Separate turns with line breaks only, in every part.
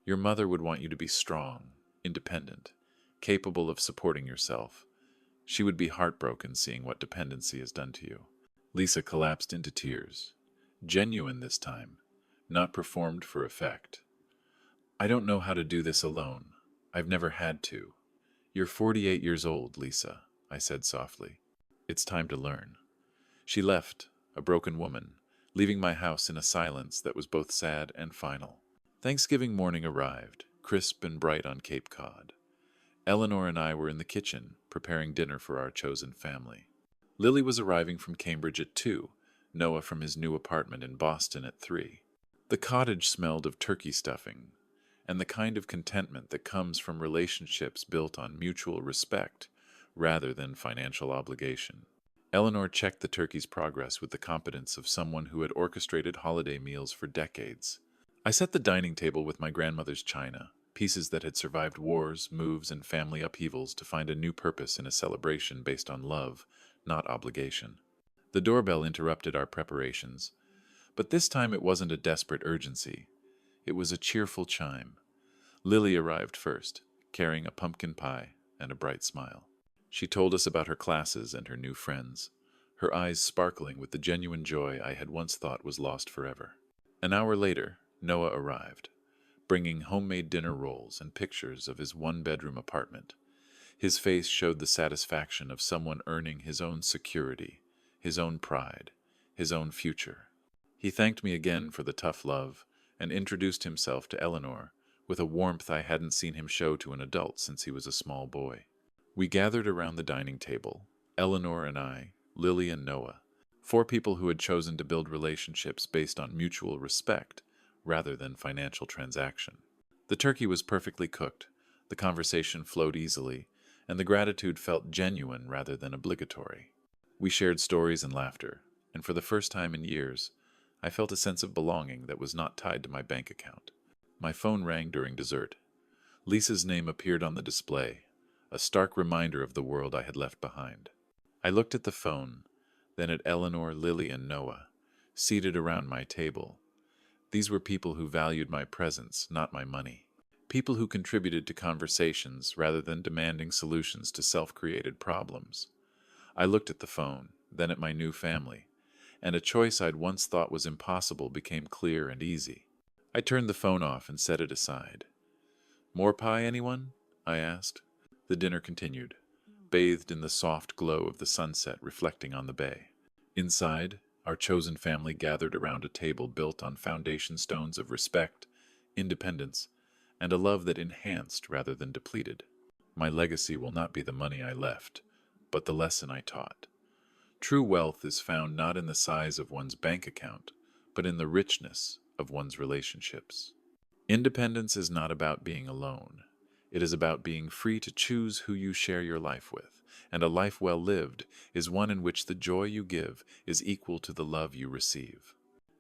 Your mother would want you to be strong, independent, capable of supporting yourself. She would be heartbroken seeing what dependency has done to you." Lisa collapsed into tears. Genuine this time, not performed for effect. "I don't know how to do this alone. I've never had to." "You're 48 years old, Lisa," I said softly. "It's time to learn." She left, a broken woman, leaving my house in a silence that was both sad and final. Thanksgiving morning arrived, crisp and bright on Cape Cod. Eleanor and I were in the kitchen, preparing dinner for our chosen family. Lily was arriving from Cambridge at 2, Noah from his new apartment in Boston at 3. The cottage smelled of turkey stuffing, and the kind of contentment that comes from relationships built on mutual respect rather than financial obligation. Eleanor checked the turkey's progress with the competence of someone who had orchestrated holiday meals for decades. I set the dining table with my grandmother's china, pieces that had survived wars, moves, and family upheavals to find a new purpose in a celebration based on love, not obligation. The doorbell interrupted our preparations, but this time it wasn't a desperate urgency. It was a cheerful chime. Lily arrived first, carrying a pumpkin pie and a bright smile. She told us about her classes and her new friends, her eyes sparkling with the genuine joy I had once thought was lost forever. An hour later, Noah arrived, bringing homemade dinner rolls and pictures of his one-bedroom apartment. His face showed the satisfaction of someone earning his own security, his own pride, his own future. He thanked me again for the tough love and introduced himself to Eleanor with a warmth I hadn't seen him show to an adult since he was a small boy. We gathered around the dining table, Eleanor and I, Lily and Noah, 4 people who had chosen to build relationships based on mutual respect rather than financial transaction. The turkey was perfectly cooked, the conversation flowed easily, and the gratitude felt genuine rather than obligatory. We shared stories and laughter, and for the first time in years, I felt a sense of belonging that was not tied to my bank account. My phone rang during dessert. Lisa's name appeared on the display, a stark reminder of the world I had left behind. I looked at the phone, then at Eleanor, Lily, and Noah, seated around my table. These were people who valued my presence, not my money. People who contributed to conversations rather than demanding solutions to self-created problems. I looked at the phone, then at my new family, and a choice I'd once thought was impossible became clear and easy. I turned the phone off and set it aside. "More pie, anyone?" I asked. The dinner continued, bathed in the soft glow of the sunset reflecting on the bay. Inside, our chosen family gathered around a table built on foundation stones of respect, independence, and a love that enhanced rather than depleted. My legacy will not be the money I left, but the lesson I taught. True wealth is found not in the size of one's bank account, but in the richness of one's relationships. Independence is not about being alone. It is about being free to choose who you share your life with, and a life well lived is one in which the joy you give is equal to the love you receive.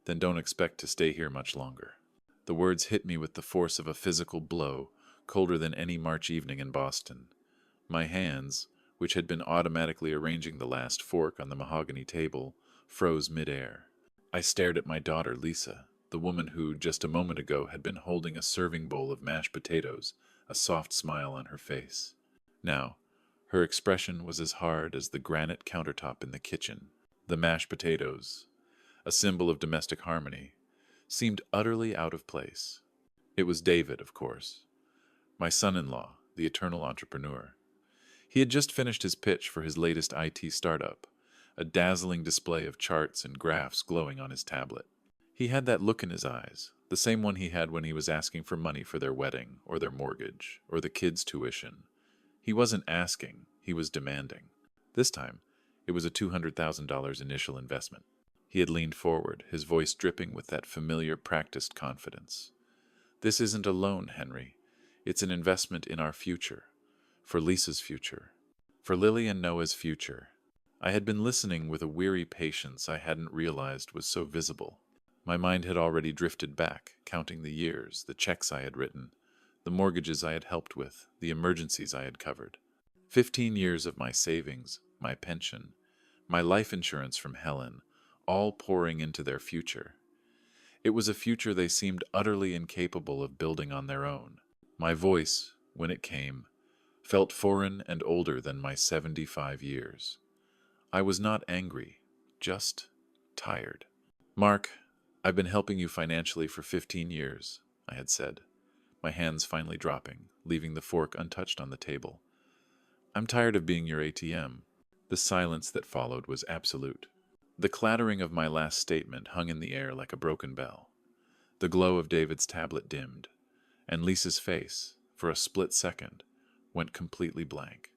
Then don't expect to stay here much longer. The words hit me with the force of a physical blow, colder than any March evening in Boston. My hands, which had been automatically arranging the last fork on the mahogany table, froze midair. I stared at my daughter, Lisa, the woman who, just a moment ago, had been holding a serving bowl of mashed potatoes, a soft smile on her face. Now, her expression was as hard as the granite countertop in the kitchen. The mashed potatoes, a symbol of domestic harmony, seemed utterly out of place. It was David, of course, my son-in-law, the eternal entrepreneur. He had just finished his pitch for his latest IT startup, a dazzling display of charts and graphs glowing on his tablet. He had that look in his eyes, the same one he had when he was asking for money for their wedding, or their mortgage, or the kids' tuition. He wasn't asking, he was demanding. This time, it was a $200,000 initial investment. He had leaned forward, his voice dripping with that familiar, practiced confidence. "This isn't a loan, Henry. It's an investment in our future. For Lisa's future. For Lily and Noah's future." I had been listening with a weary patience I hadn't realized was so visible. My mind had already drifted back, counting the years, the checks I had written, the mortgages I had helped with, the emergencies I had covered. 15 years of my savings, my pension, my life insurance from Helen, all pouring into their future. It was a future they seemed utterly incapable of building on their own. My voice, when it came, felt foreign and older than my 75 years. I was not angry, just tired. "Mark, I've been helping you financially for 15 years," I had said, my hands finally dropping, leaving the fork untouched on the table. "I'm tired of being your ATM." The silence that followed was absolute. The clattering of my last statement hung in the air like a broken bell. The glow of David's tablet dimmed, and Lisa's face, for a split second, went completely blank.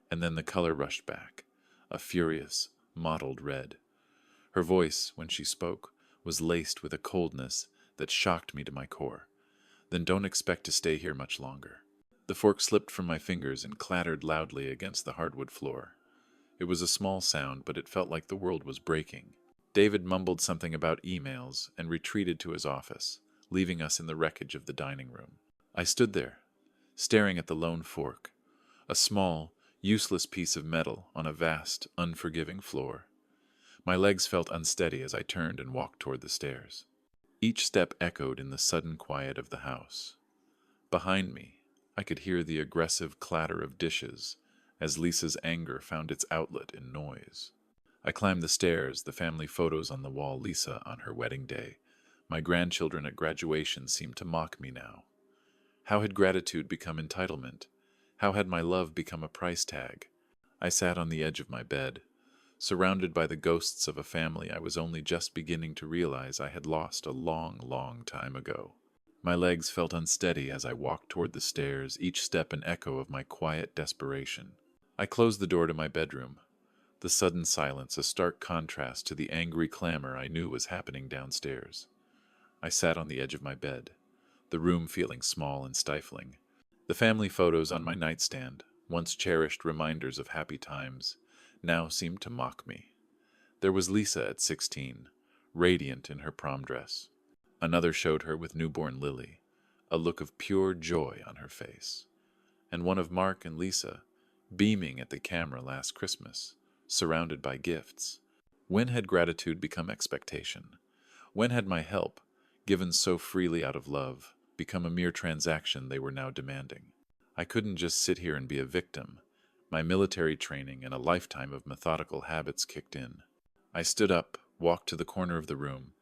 And then the color rushed back, a furious, mottled red. Her voice, when she spoke, was laced with a coldness that shocked me to my core. "Then don't expect to stay here much longer." The fork slipped from my fingers and clattered loudly against the hardwood floor. It was a small sound, but it felt like the world was breaking. David mumbled something about emails and retreated to his office, leaving us in the wreckage of the dining room. I stood there, staring at the lone fork, a small, useless piece of metal on a vast, unforgiving floor. My legs felt unsteady as I turned and walked toward the stairs. Each step echoed in the sudden quiet of the house. Behind me, I could hear the aggressive clatter of dishes as Lisa's anger found its outlet in noise. I climbed the stairs, the family photos on the wall, Lisa on her wedding day. My grandchildren at graduation seemed to mock me now. How had gratitude become entitlement? How had my love become a price tag? I sat on the edge of my bed, surrounded by the ghosts of a family I was only just beginning to realize I had lost a long, long time ago. My legs felt unsteady as I walked toward the stairs, each step an echo of my quiet desperation. I closed the door to my bedroom, the sudden silence a stark contrast to the angry clamor I knew was happening downstairs. I sat on the edge of my bed, the room feeling small and stifling. The family photos on my nightstand, once cherished reminders of happy times, now seemed to mock me. There was Lisa at 16, radiant in her prom dress. Another showed her with newborn Lily, a look of pure joy on her face. And one of Mark and Lisa, beaming at the camera last Christmas, surrounded by gifts. When had gratitude become expectation? When had my help, given so freely out of love, become a mere transaction they were now demanding? I couldn't just sit here and be a victim. My military training and a lifetime of methodical habits kicked in. I stood up, walked to the corner of the room,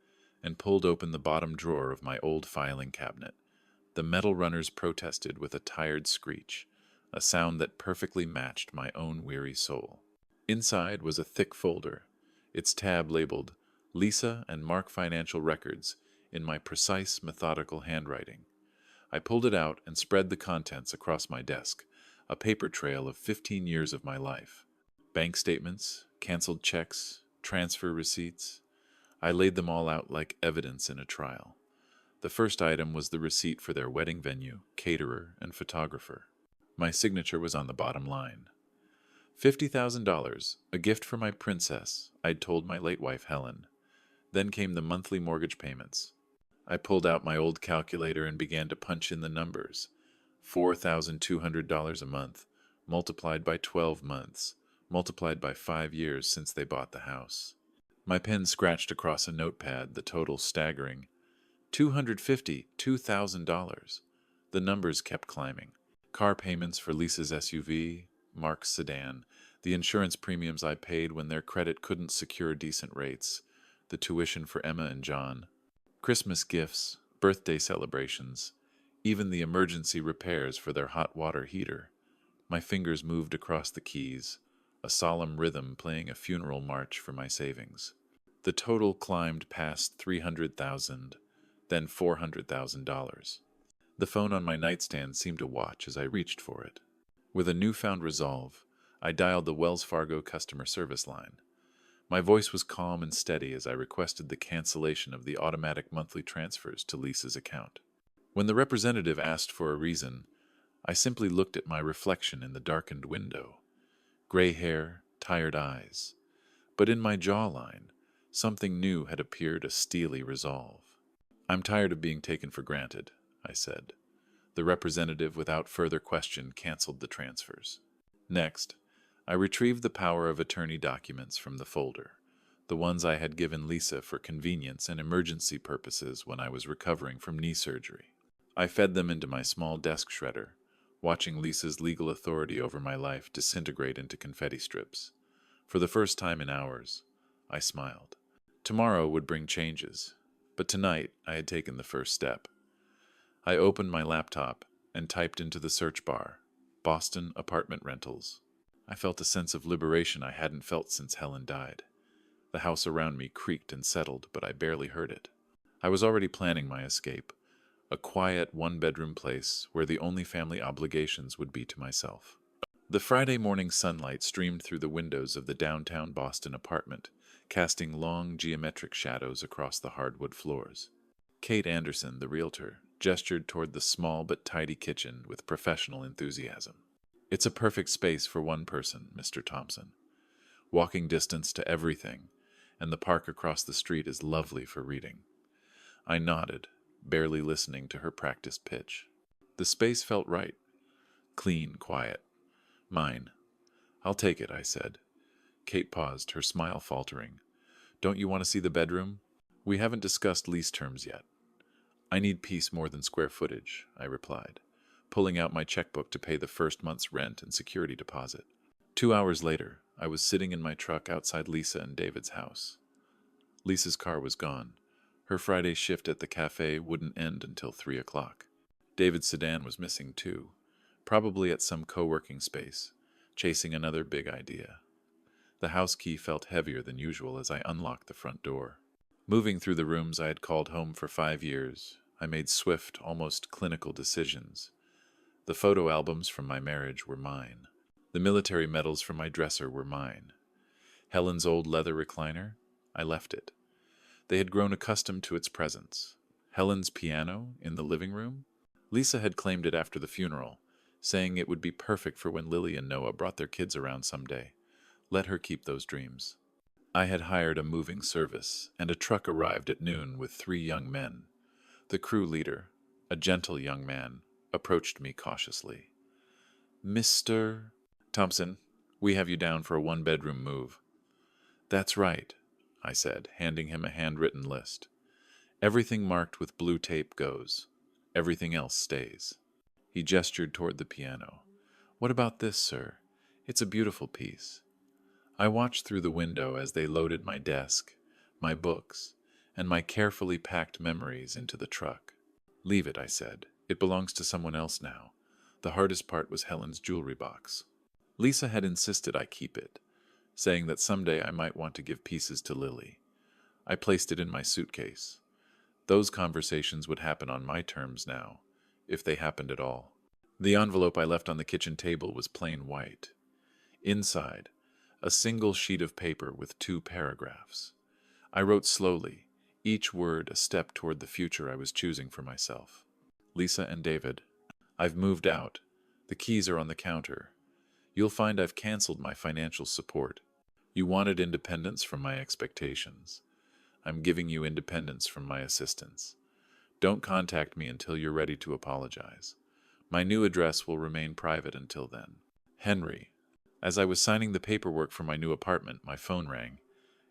and pulled open the bottom drawer of my old filing cabinet. The metal runners protested with a tired screech, a sound that perfectly matched my own weary soul. Inside was a thick folder, its tab labeled Lisa and Mark Financial Records in my precise, methodical handwriting. I pulled it out and spread the contents across my desk, a paper trail of 15 years of my life. Bank statements, canceled checks, transfer receipts. I laid them all out like evidence in a trial. The first item was the receipt for their wedding venue, caterer, and photographer. My signature was on the bottom line. $50,000, a gift for my princess, I'd told my late wife Helen. Then came the monthly mortgage payments. I pulled out my old calculator and began to punch in the numbers. $4,200 a month, multiplied by 12 months, multiplied by 5 years since they bought the house. My pen scratched across a notepad, the total staggering. $252,000. The numbers kept climbing. Car payments for Lisa's SUV, Mark's sedan, the insurance premiums I paid when their credit couldn't secure decent rates, the tuition for Emma and John, Christmas gifts, birthday celebrations, even the emergency repairs for their hot water heater. My fingers moved across the keys, a solemn rhythm playing a funeral march for my savings. The total climbed past $300,000, then $400,000. The phone on my nightstand seemed to watch as I reached for it. With a newfound resolve, I dialed the Wells Fargo customer service line. My voice was calm and steady as I requested the cancellation of the automatic monthly transfers to Lisa's account. When the representative asked for a reason, I simply looked at my reflection in the darkened window. Gray hair, tired eyes. But in my jawline, something new had appeared, a steely resolve. "I'm tired of being taken for granted," I said. The representative, without further question, canceled the transfers. Next, I retrieved the power of attorney documents from the folder, the ones I had given Lisa for convenience and emergency purposes when I was recovering from knee surgery. I fed them into my small desk shredder, watching Lisa's legal authority over my life disintegrate into confetti strips. For the first time in hours, I smiled. Tomorrow would bring changes, but tonight I had taken the first step. I opened my laptop and typed into the search bar, Boston apartment rentals. I felt a sense of liberation I hadn't felt since Helen died. The house around me creaked and settled, but I barely heard it. I was already planning my escape, a quiet one-bedroom place where the only family obligations would be to myself. The Friday morning sunlight streamed through the windows of the downtown Boston apartment, casting long geometric shadows across the hardwood floors. Kate Anderson, the realtor, gestured toward the small but tidy kitchen with professional enthusiasm. "It's a perfect space for one person, Mr. Thompson. Walking distance to everything, and the park across the street is lovely for reading." I nodded, barely listening to her practiced pitch. The space felt right. Clean, quiet. Mine. "I'll take it," I said. Kate paused, her smile faltering. "Don't you want to see the bedroom? We haven't discussed lease terms yet." "I need peace more than square footage," I replied, pulling out my checkbook to pay the first month's rent and security deposit. 2 hours later, I was sitting in my truck outside Lisa and David's house. Lisa's car was gone. Her Friday shift at the cafe wouldn't end until 3 o'clock. David's sedan was missing too, probably at some co-working space, chasing another big idea. The house key felt heavier than usual as I unlocked the front door. Moving through the rooms I had called home for 5 years, I made swift, almost clinical decisions. The photo albums from my marriage were mine. The military medals from my dresser were mine. Helen's old leather recliner? I left it. They had grown accustomed to its presence. Helen's piano in the living room? Lisa had claimed it after the funeral, saying it would be perfect for when Lily and Noah brought their kids around someday. Let her keep those dreams. I had hired a moving service, and a truck arrived at noon with 3 young men. The crew leader, a gentle young man, approached me cautiously. "Mr. Thompson, we have you down for a 1-bedroom move." "That's right," I said, handing him a handwritten list. "Everything marked with blue tape goes. Everything else stays." He gestured toward the piano. "What about this, sir? It's a beautiful piece." I watched through the window as they loaded my desk, my books, and my carefully packed memories into the truck. "Leave it," I said. "It belongs to someone else now." The hardest part was Helen's jewelry box. Lisa had insisted I keep it, saying that someday I might want to give pieces to Lily. I placed it in my suitcase. Those conversations would happen on my terms now, if they happened at all. The envelope I left on the kitchen table was plain white. Inside, a single sheet of paper with 2 paragraphs. I wrote slowly, each word a step toward the future I was choosing for myself. "Lisa and David, I've moved out. The keys are on the counter. You'll find I've canceled my financial support. You wanted independence from my expectations. I'm giving you independence from my assistance. Don't contact me until you're ready to apologize. My new address will remain private until then. Henry." As I was signing the paperwork for my new apartment, my phone rang.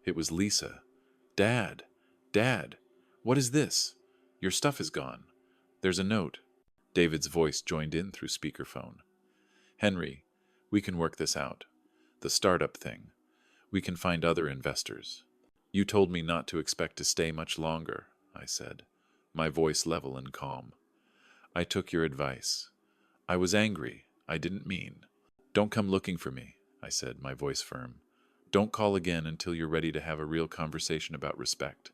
It was Lisa. "Dad! Dad! What is this? Your stuff is gone. There's a note." David's voice joined in through speakerphone. "Henry, we can work this out. The startup thing. We can find other investors. You told me not to expect to stay much longer," I said, my voice level and calm. "I took your advice. I was angry. I didn't mean. Don't come looking for me," I said, my voice firm. "Don't call again until you're ready to have a real conversation about respect."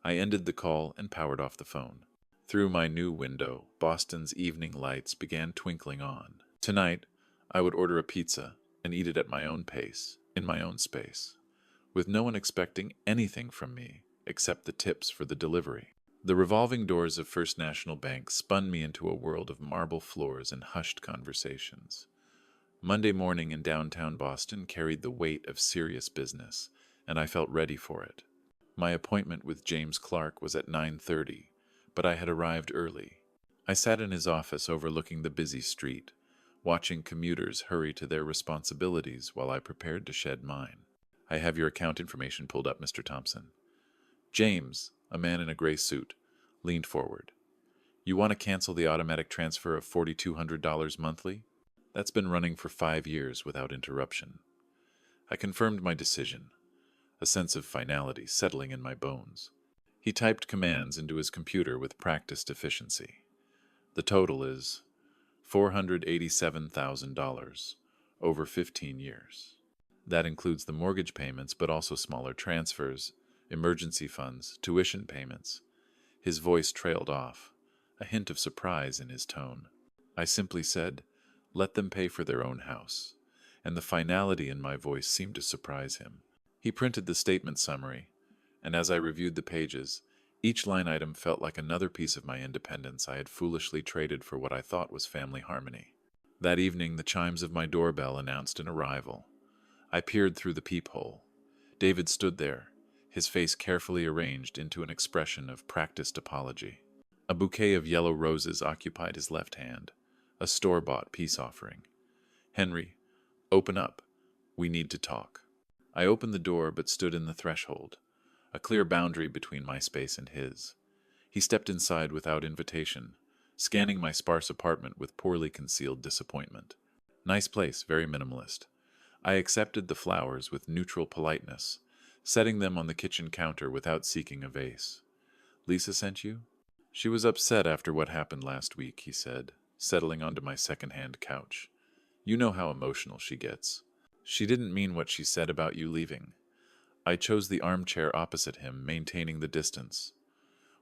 I ended the call and powered off the phone. Through my new window, Boston's evening lights began twinkling on. Tonight, I would order a pizza and eat it at my own pace, in my own space, with no one expecting anything from me except the tips for the delivery. The revolving doors of First National Bank spun me into a world of marble floors and hushed conversations. Monday morning in downtown Boston carried the weight of serious business, and I felt ready for it. My appointment with James Clark was at 9:30, but I had arrived early. I sat in his office overlooking the busy street, watching commuters hurry to their responsibilities while I prepared to shed mine. I have your account information pulled up, Mr. Thompson. James, a man in a gray suit, leaned forward. You want to cancel the automatic transfer of $4,200 monthly? That's been running for 5 years without interruption. I confirmed my decision, a sense of finality settling in my bones. He typed commands into his computer with practiced efficiency. The total is $487,000 over 15 years. That includes the mortgage payments, but also smaller transfers, emergency funds, tuition payments. His voice trailed off, a hint of surprise in his tone. I simply said, "Let them pay for their own house," and the finality in my voice seemed to surprise him. He printed the statement summary, and as I reviewed the pages, each line item felt like another piece of my independence I had foolishly traded for what I thought was family harmony. That evening, the chimes of my doorbell announced an arrival. I peered through the peephole. David stood there, his face carefully arranged into an expression of practiced apology. A bouquet of yellow roses occupied his left hand, a store-bought peace offering. "Henry, open up. We need to talk." I opened the door but stood in the threshold, a clear boundary between my space and his. He stepped inside without invitation, scanning my sparse apartment with poorly concealed disappointment. Nice place, very minimalist. I accepted the flowers with neutral politeness, setting them on the kitchen counter without seeking a vase. "Lisa sent you?" "She was upset after what happened last week," he said, settling onto my second-hand couch. "You know how emotional she gets. She didn't mean what she said about you leaving." I chose the armchair opposite him, maintaining the distance.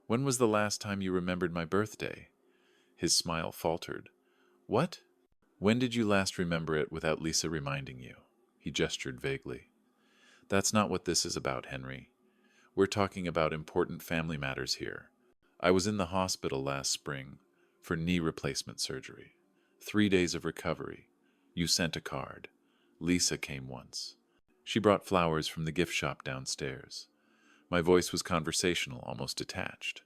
"When was the last time you remembered my birthday?" His smile faltered. "What?" "When did you last remember it without Lisa reminding you?" He gestured vaguely. "That's not what this is about, Henry. We're talking about important family matters here. I was in the hospital last spring for knee replacement surgery. 3 days of recovery. You sent a card. Lisa came once. She brought flowers from the gift shop downstairs." My voice was conversational, almost detached.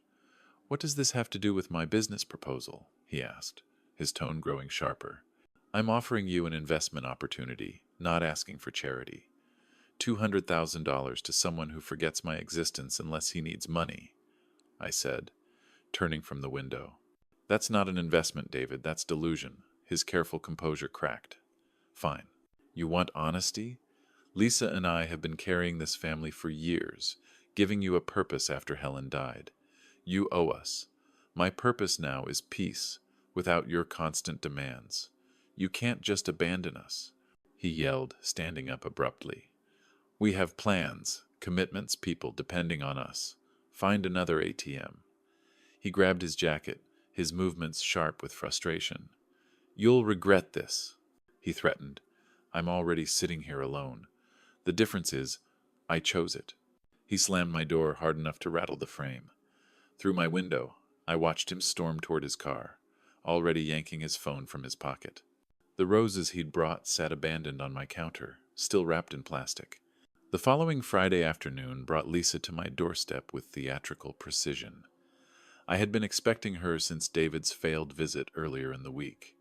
"What does this have to do with my business proposal?" he asked, his tone growing sharper. "I'm offering you an investment opportunity, not asking for charity. $200,000 to someone who forgets my existence unless he needs money," I said, turning from the window. "That's not an investment, David, that's delusion." His careful composure cracked. "Fine. You want honesty? Lisa and I have been carrying this family for years, giving you a purpose after Helen died. You owe us. My purpose now is peace, without your constant demands. You can't just abandon us," he yelled, standing up abruptly. "We have plans, commitments, people depending on us. Find another ATM." He grabbed his jacket, his movements sharp with frustration. "You'll regret this," he threatened. "I'm already sitting here alone. The difference is, I chose it." He slammed my door hard enough to rattle the frame. Through my window, I watched him storm toward his car, already yanking his phone from his pocket. The roses he'd brought sat abandoned on my counter, still wrapped in plastic. The following Friday afternoon brought Lisa to my doorstep with theatrical precision. I had been expecting her since David's failed visit earlier in the week.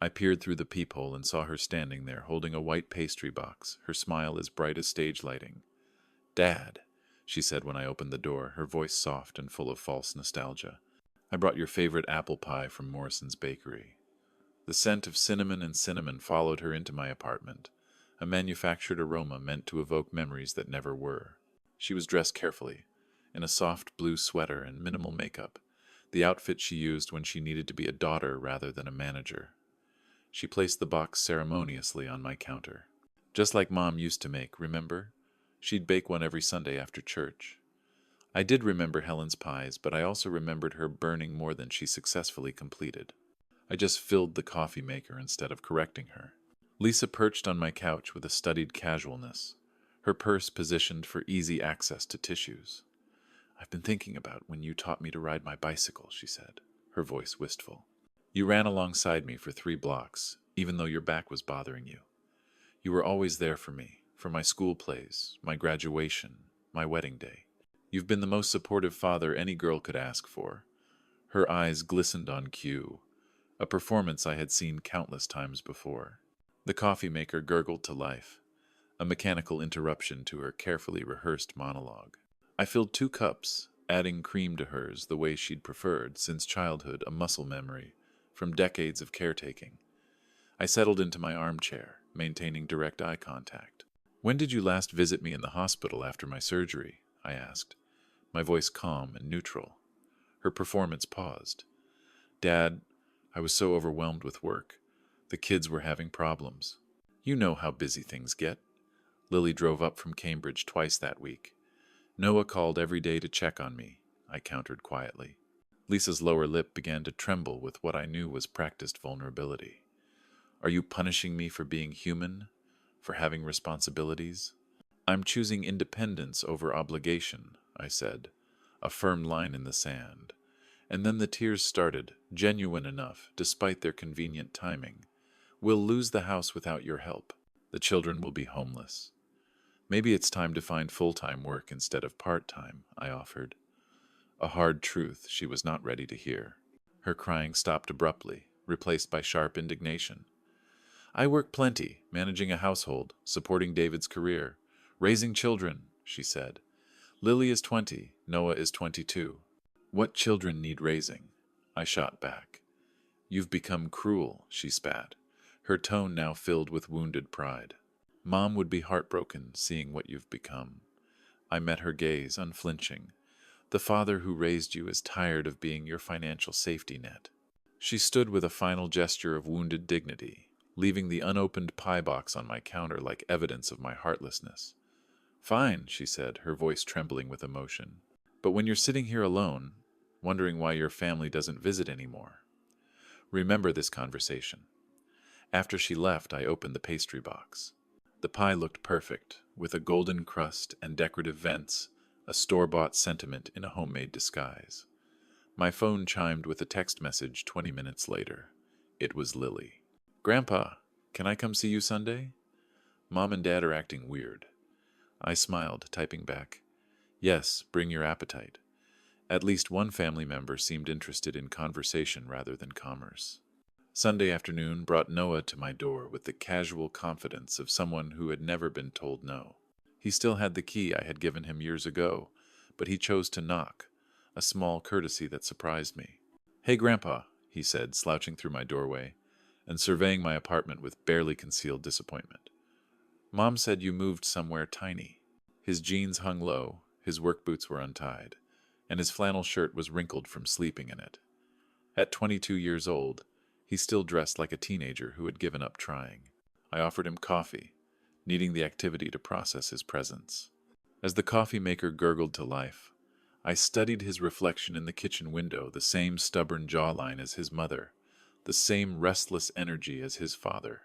I peered through the peephole and saw her standing there, holding a white pastry box, her smile as bright as stage lighting. "Dad," she said when I opened the door, her voice soft and full of false nostalgia. "I brought your favorite apple pie from Morrison's Bakery." The scent of cinnamon followed her into my apartment, a manufactured aroma meant to evoke memories that never were. She was dressed carefully, in a soft blue sweater and minimal makeup, the outfit she used when she needed to be a daughter rather than a manager. She placed the box ceremoniously on my counter. "Just like Mom used to make, remember? She'd bake one every Sunday after church." I did remember Helen's pies, but I also remembered her burning more than she successfully completed. I just filled the coffee maker instead of correcting her. Lisa perched on my couch with a studied casualness, her purse positioned for easy access to tissues. "I've been thinking about when you taught me to ride my bicycle," she said, her voice wistful. "You ran alongside me for 3 blocks, even though your back was bothering you. You were always there for me, for my school plays, my graduation, my wedding day. You've been the most supportive father any girl could ask for." Her eyes glistened on cue, a performance I had seen countless times before. The coffee maker gurgled to life. a mechanical interruption to her carefully rehearsed monologue. I filled 2 cups, adding cream to hers the way she'd preferred, since childhood, a muscle memory from decades of caretaking. I settled into my armchair, maintaining direct eye contact. "When did you last visit me in the hospital after my surgery?" I asked, my voice calm and neutral. Her performance paused. "Dad, I was so overwhelmed with work. The kids were having problems. You know how busy things get." Lily drove up from Cambridge twice that week. "Noah called every day to check on me," I countered quietly. Lisa's lower lip began to tremble with what I knew was practiced vulnerability. "Are you punishing me for being human? For having responsibilities?" "I'm choosing independence over obligation," I said, a firm line in the sand. And then the tears started, genuine enough, despite their convenient timing. "We'll lose the house without your help. The children will be homeless." "Maybe it's time to find full-time work instead of part-time," I offered. A hard truth she was not ready to hear. Her crying stopped abruptly, replaced by sharp indignation. "I work plenty, managing a household, supporting David's career, raising children," she said. "Lily is 20, Noah is 22. What children need raising?" I shot back. "You've become cruel," she spat, her tone now filled with wounded pride. "Mom would be heartbroken seeing what you've become." I met her gaze, unflinching. "The father who raised you is tired of being your financial safety net." She stood with a final gesture of wounded dignity, leaving the unopened pie box on my counter like evidence of my heartlessness. "Fine," she said, her voice trembling with emotion. "But when you're sitting here alone, wondering why your family doesn't visit anymore, remember this conversation." After she left, I opened the pastry box. The pie looked perfect, with a golden crust and decorative vents, a store-bought sentiment in a homemade disguise. My phone chimed with a text message 20 minutes later. It was Lily. "Grandpa, can I come see you Sunday? Mom and Dad are acting weird." I smiled, typing back, "Yes, bring your appetite." At least one family member seemed interested in conversation rather than commerce. Sunday afternoon brought Noah to my door with the casual confidence of someone who had never been told no. He still had the key I had given him years ago, but he chose to knock, a small courtesy that surprised me. "Hey, Grandpa," he said, slouching through my doorway and surveying my apartment with barely concealed disappointment. "Mom said you moved somewhere tiny." His jeans hung low, his work boots were untied, and his flannel shirt was wrinkled from sleeping in it. At 22 years old, he still dressed like a teenager who had given up trying. I offered him coffee, needing the activity to process his presence. As the coffee maker gurgled to life, I studied his reflection in the kitchen window, the same stubborn jawline as his mother, the same restless energy as his father,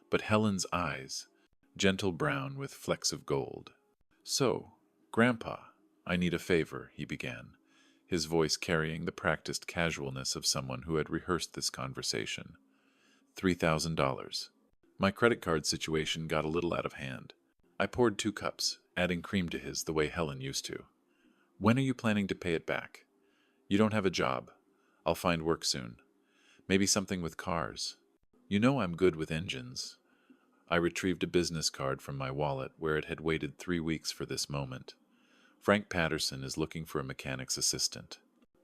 but Helen's eyes, gentle brown with flecks of gold. "So, Grandpa, I need a favor," he began, his voice carrying the practiced casualness of someone who had rehearsed this conversation. $3,000. My credit card situation got a little out of hand. I poured 2 cups, adding cream to his the way Helen used to. "When are you planning to pay it back?" "You don't have a job. I'll find work soon. Maybe something with cars. You know I'm good with engines." I retrieved a business card from my wallet where it had waited 3 weeks for this moment. "Frank Patterson is looking for a mechanic's assistant.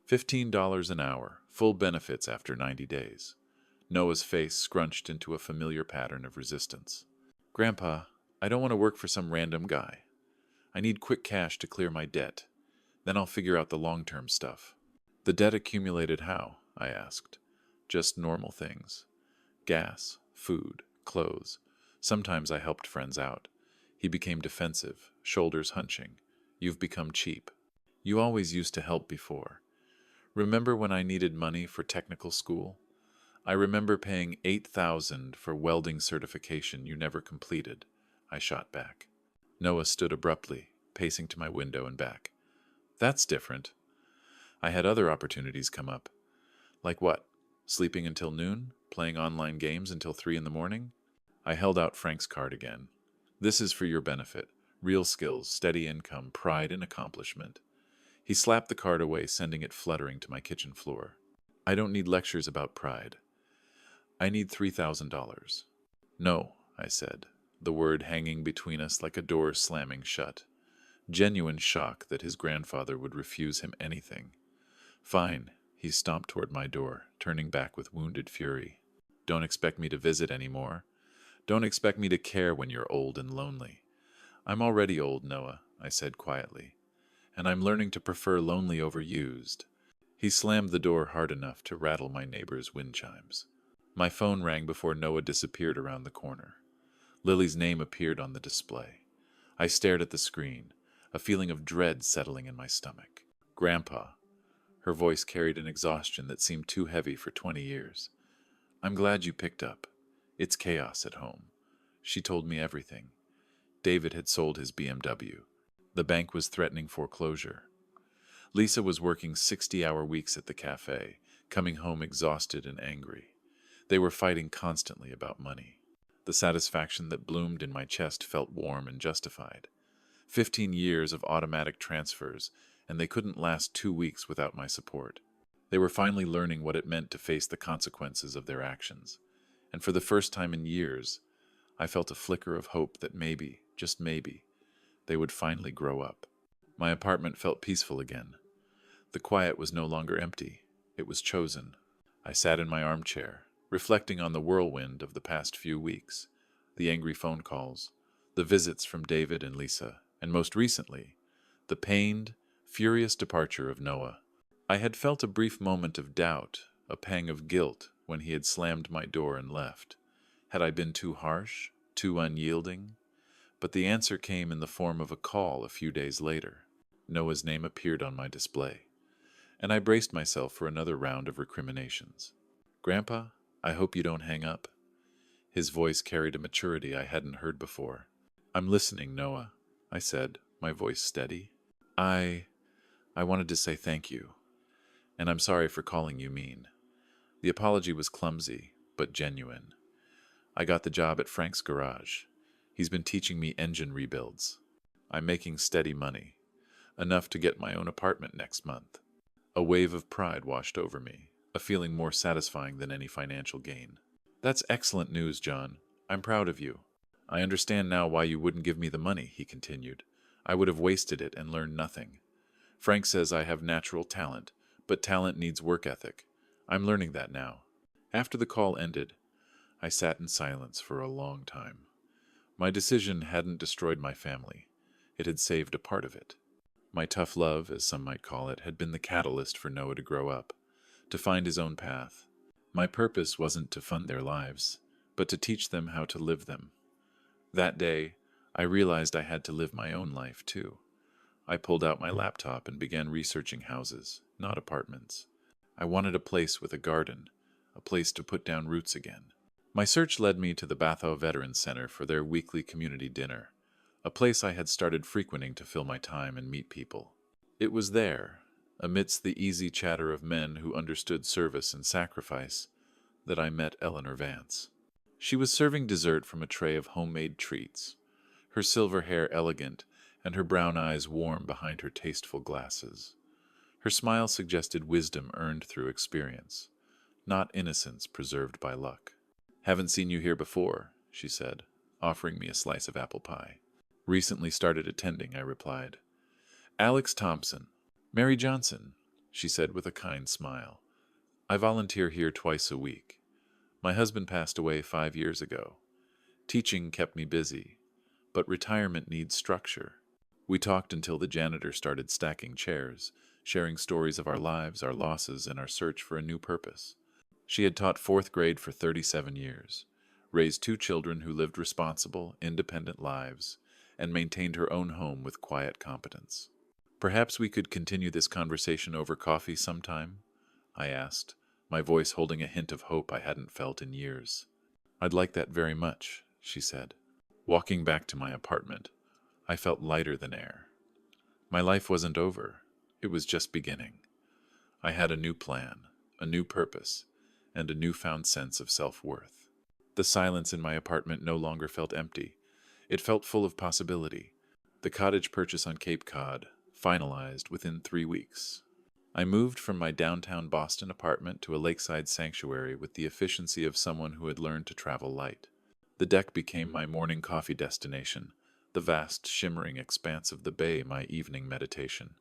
$15 an hour, full benefits after 90 days. Noah's face scrunched into a familiar pattern of resistance. "Grandpa, I don't want to work for some random guy. I need quick cash to clear my debt. Then I'll figure out the long-term stuff." "The debt accumulated how?" I asked. "Just normal things. Gas, food, clothes. Sometimes I helped friends out." He became defensive, shoulders hunching. "You've become cheap. You always used to help before. Remember when I needed money for technical school? I remember paying $8,000 for welding certification you never completed." I shot back. Noah stood abruptly, pacing to my window and back. "That's different. I had other opportunities come up." "Like what? Sleeping until noon? Playing online games until 3 in the morning?" I held out Frank's card again. "This is for your benefit. Real skills, steady income, pride in accomplishment." He slapped the card away, sending it fluttering to my kitchen floor. "I don't need lectures about pride. I need $3,000. "No," I said, the word hanging between us like a door slamming shut. Genuine shock that his grandfather would refuse him anything. Fine, he stomped toward my door, turning back with wounded fury. Don't expect me to visit anymore. Don't expect me to care when you're old and lonely. I'm already old, Noah, I said quietly, and I'm learning to prefer lonely over used. He slammed the door hard enough to rattle my neighbor's wind chimes. My phone rang before Noah disappeared around the corner. Lily's name appeared on the display. I stared at the screen, a feeling of dread settling in my stomach. Grandpa. Her voice carried an exhaustion that seemed too heavy for 20 years. I'm glad you picked up. It's chaos at home. She told me everything. David had sold his BMW. The bank was threatening foreclosure. Lisa was working 60-hour weeks at the cafe, coming home exhausted and angry. They were fighting constantly about money. The satisfaction that bloomed in my chest felt warm and justified. 15 years of automatic transfers, and they couldn't last 2 weeks without my support. They were finally learning what it meant to face the consequences of their actions. And for the first time in years, I felt a flicker of hope that maybe, just maybe, they would finally grow up. My apartment felt peaceful again. The quiet was no longer empty. It was chosen. I sat in my armchair, reflecting on the whirlwind of the past few weeks, the angry phone calls, the visits from David and Lisa, and most recently, the pained, furious departure of Noah. I had felt a brief moment of doubt, a pang of guilt, when he had slammed my door and left. Had I been too harsh, too unyielding? But the answer came in the form of a call a few days later. Noah's name appeared on my display, and I braced myself for another round of recriminations. Grandpa, I hope you don't hang up. His voice carried a maturity I hadn't heard before. I'm listening, Noah, I said, my voice steady. I wanted to say thank you, and I'm sorry for calling you mean. The apology was clumsy, but genuine. I got the job at Frank's garage. He's been teaching me engine rebuilds. I'm making steady money, enough to get my own apartment next month. A wave of pride washed over me, a feeling more satisfying than any financial gain. That's excellent news, John. I'm proud of you. I understand now why you wouldn't give me the money, he continued. I would have wasted it and learned nothing. Frank says I have natural talent, but talent needs work ethic. I'm learning that now. After the call ended, I sat in silence for a long time. My decision hadn't destroyed my family. It had saved a part of it. My tough love, as some might call it, had been the catalyst for Noah to grow up, to find his own path. My purpose wasn't to fund their lives, but to teach them how to live them. That day, I realized I had to live my own life, too. I pulled out my laptop and began researching houses, not apartments. I wanted a place with a garden, a place to put down roots again. My search led me to the Bathau Veterans Center for their weekly community dinner, a place I had started frequenting to fill my time and meet people. It was there, amidst the easy chatter of men who understood service and sacrifice, that I met Eleanor Vance. She was serving dessert from a tray of homemade treats, her silver hair elegant and her brown eyes warm behind her tasteful glasses. Her smile suggested wisdom earned through experience, not innocence preserved by luck. Haven't seen you here before, she said, offering me a slice of apple pie. Recently started attending, I replied. Alex Thompson. Mary Johnson, she said with a kind smile. I volunteer here twice a week. My husband passed away 5 years ago. Teaching kept me busy, but retirement needs structure. We talked until the janitor started stacking chairs, sharing stories of our lives, our losses, and our search for a new purpose. She had taught 4th grade for 37 years, raised 2 children who lived responsible, independent lives, and maintained her own home with quiet competence. Perhaps we could continue this conversation over coffee sometime? I asked, my voice holding a hint of hope I hadn't felt in years. I'd like that very much, she said. Walking back to my apartment, I felt lighter than air. My life wasn't over. It was just beginning. I had a new plan, a new purpose, and a newfound sense of self-worth. The silence in my apartment no longer felt empty. It felt full of possibility. The cottage purchase on Cape Cod finalized within 3 weeks. I moved from my downtown Boston apartment to a lakeside sanctuary with the efficiency of someone who had learned to travel light. The deck became my morning coffee destination, the vast, shimmering expanse of the bay my evening meditation.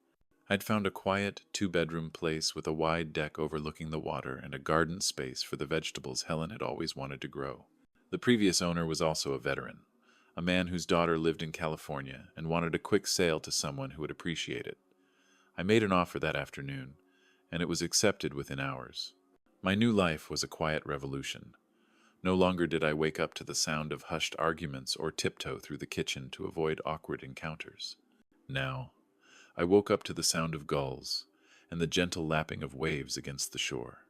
I'd found a quiet, two-bedroom place with a wide deck overlooking the water and a garden space for the vegetables Helen had always wanted to grow. The previous owner was also a veteran, a man whose daughter lived in California and wanted a quick sale to someone who would appreciate it. I made an offer that afternoon, and it was accepted within hours. My new life was a quiet revolution. No longer did I wake up to the sound of hushed arguments or tiptoe through the kitchen to avoid awkward encounters. Now, I woke up to the sound of gulls and the gentle lapping of waves against the shore.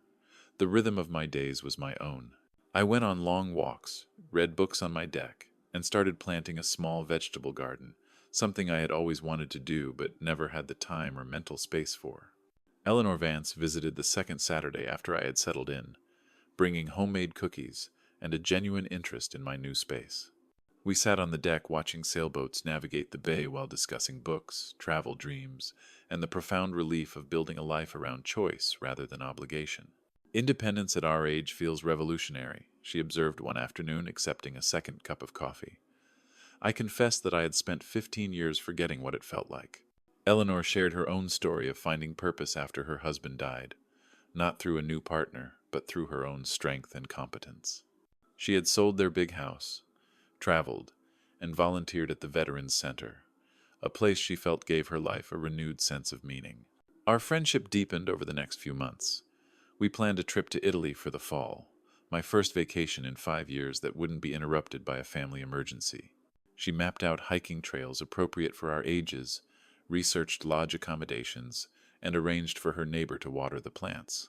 The rhythm of my days was my own. I went on long walks, read books on my deck, and started planting a small vegetable garden, something I had always wanted to do but never had the time or mental space for. Eleanor Vance visited the second Saturday after I had settled in, bringing homemade cookies and a genuine interest in my new space. We sat on the deck watching sailboats navigate the bay while discussing books, travel dreams, and the profound relief of building a life around choice rather than obligation. Independence at our age feels revolutionary, she observed one afternoon, accepting a second cup of coffee. I confessed that I had spent 15 years forgetting what it felt like. Eleanor shared her own story of finding purpose after her husband died, not through a new partner, but through her own strength and competence. She had sold their big house, traveled, and volunteered at the Veterans Center, a place she felt gave her life a renewed sense of meaning. Our friendship deepened over the next few months. We planned a trip to Italy for the fall, my first vacation in 5 years that wouldn't be interrupted by a family emergency. She mapped out hiking trails appropriate for our ages, researched lodge accommodations, and arranged for her neighbor to water the plants.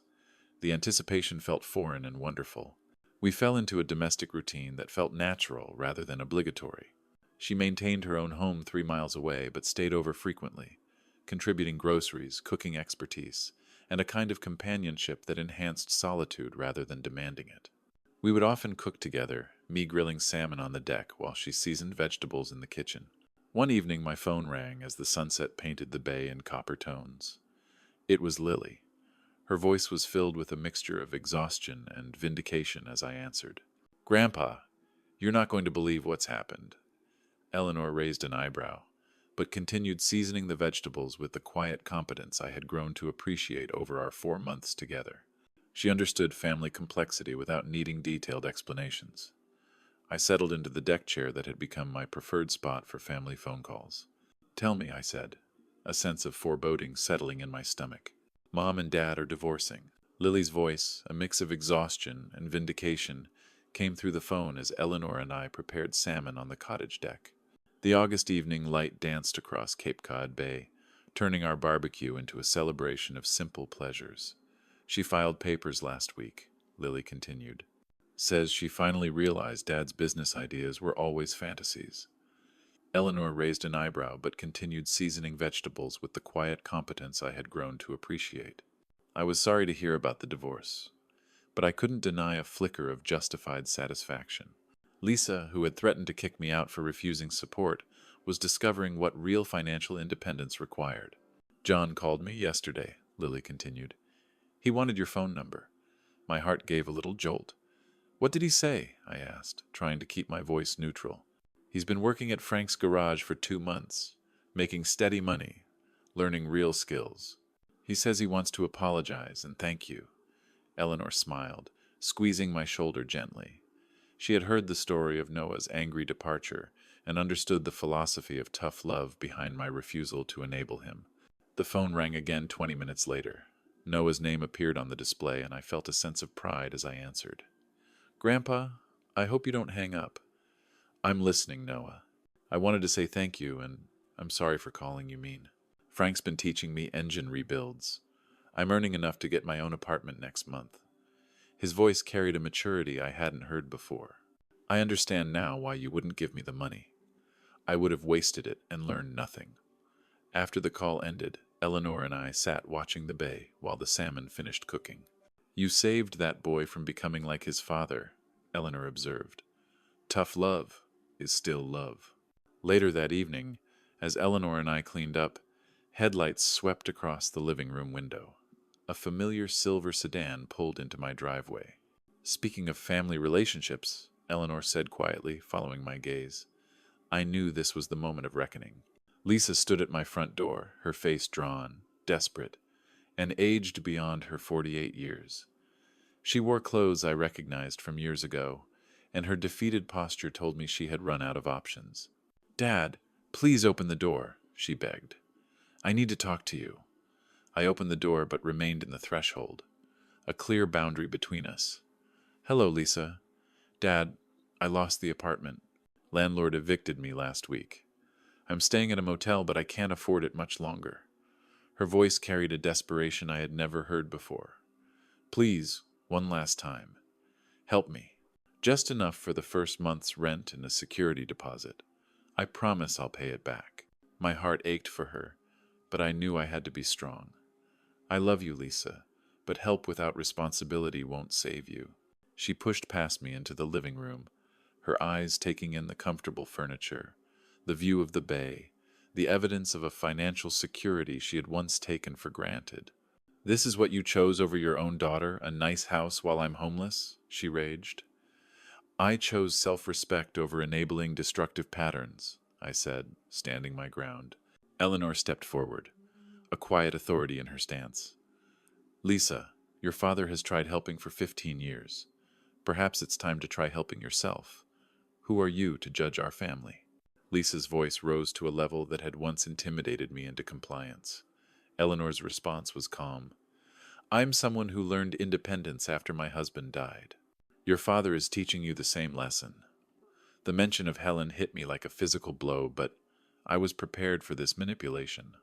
The anticipation felt foreign and wonderful. We fell into a domestic routine that felt natural rather than obligatory. She maintained her own home 3 miles away but stayed over frequently, contributing groceries, cooking expertise, and a kind of companionship that enhanced solitude rather than demanding it. We would often cook together, me grilling salmon on the deck while she seasoned vegetables in the kitchen. One evening my phone rang as the sunset painted the bay in copper tones. It was Lily. Her voice was filled with a mixture of exhaustion and vindication as I answered. "Grandpa, you're not going to believe what's happened." Eleanor raised an eyebrow, but continued seasoning the vegetables with the quiet competence I had grown to appreciate over our 4 months together. She understood family complexity without needing detailed explanations. I settled into the deck chair that had become my preferred spot for family phone calls. "Tell me," I said, a sense of foreboding settling in my stomach. "Mom and Dad are divorcing." Lily's voice, a mix of exhaustion and vindication, came through the phone as Eleanor and I prepared salmon on the cottage deck. The August evening light danced across Cape Cod Bay, turning our barbecue into a celebration of simple pleasures. "She filed papers last week," Lily continued. "Says she finally realized Dad's business ideas were always fantasies." Eleanor raised an eyebrow but continued seasoning vegetables with the quiet competence I had grown to appreciate. I was sorry to hear about the divorce, but I couldn't deny a flicker of justified satisfaction. Lisa, who had threatened to kick me out for refusing support, was discovering what real financial independence required. "John called me yesterday," Lily continued. "He wanted your phone number." My heart gave a little jolt. "What did he say?" I asked, trying to keep my voice neutral. "He's been working at Frank's garage for 2 months, making steady money, learning real skills. He says he wants to apologize and thank you." Eleanor smiled, squeezing my shoulder gently. She had heard the story of Noah's angry departure and understood the philosophy of tough love behind my refusal to enable him. The phone rang again 20 minutes later. Noah's name appeared on the display, and I felt a sense of pride as I answered. "Grandpa, I hope you don't hang up." "I'm listening, Noah. I wanted to say thank you, and I'm sorry for calling you mean. Frank's been teaching me engine rebuilds. I'm earning enough to get my own apartment next month." His voice carried a maturity I hadn't heard before. "I understand now why you wouldn't give me the money. I would have wasted it and learned nothing." After the call ended, Eleanor and I sat watching the bay while the salmon finished cooking. "You saved that boy from becoming like his father," Eleanor observed. "Tough love is still love." Later that evening, as Eleanor and I cleaned up, headlights swept across the living room window. A familiar silver sedan pulled into my driveway. "Speaking of family relationships," Eleanor said quietly, following my gaze. I knew this was the moment of reckoning. Lisa stood at my front door, her face drawn, desperate, and aged beyond her 48 years. She wore clothes I recognized from years ago, and her defeated posture told me she had run out of options. Dad, please open the door, she begged. I need to talk to you. I opened the door but remained in the threshold, a clear boundary between us. Hello, Lisa. Dad, I lost the apartment. Landlord evicted me last week. I'm staying at a motel, but I can't afford it much longer. Her voice carried a desperation I had never heard before. Please, one last time. Help me. Just enough for the first month's rent and a security deposit. I promise I'll pay it back. My heart ached for her, but I knew I had to be strong. I love you, Lisa, but help without responsibility won't save you. She pushed past me into the living room, her eyes taking in the comfortable furniture, the view of the bay, the evidence of a financial security she had once taken for granted. This is what you chose over your own daughter, a nice house while I'm homeless? She raged. I chose self-respect over enabling destructive patterns, I said, standing my ground. Eleanor stepped forward, a quiet authority in her stance. Lisa, your father has tried helping for 15 years. Perhaps it's time to try helping yourself. Who are you to judge our family? Lisa's voice rose to a level that had once intimidated me into compliance. Eleanor's response was calm. I'm someone who learned independence after my husband died. Your father is teaching you the same lesson. The mention of Helen hit me like a physical blow, but I was prepared for this manipulation.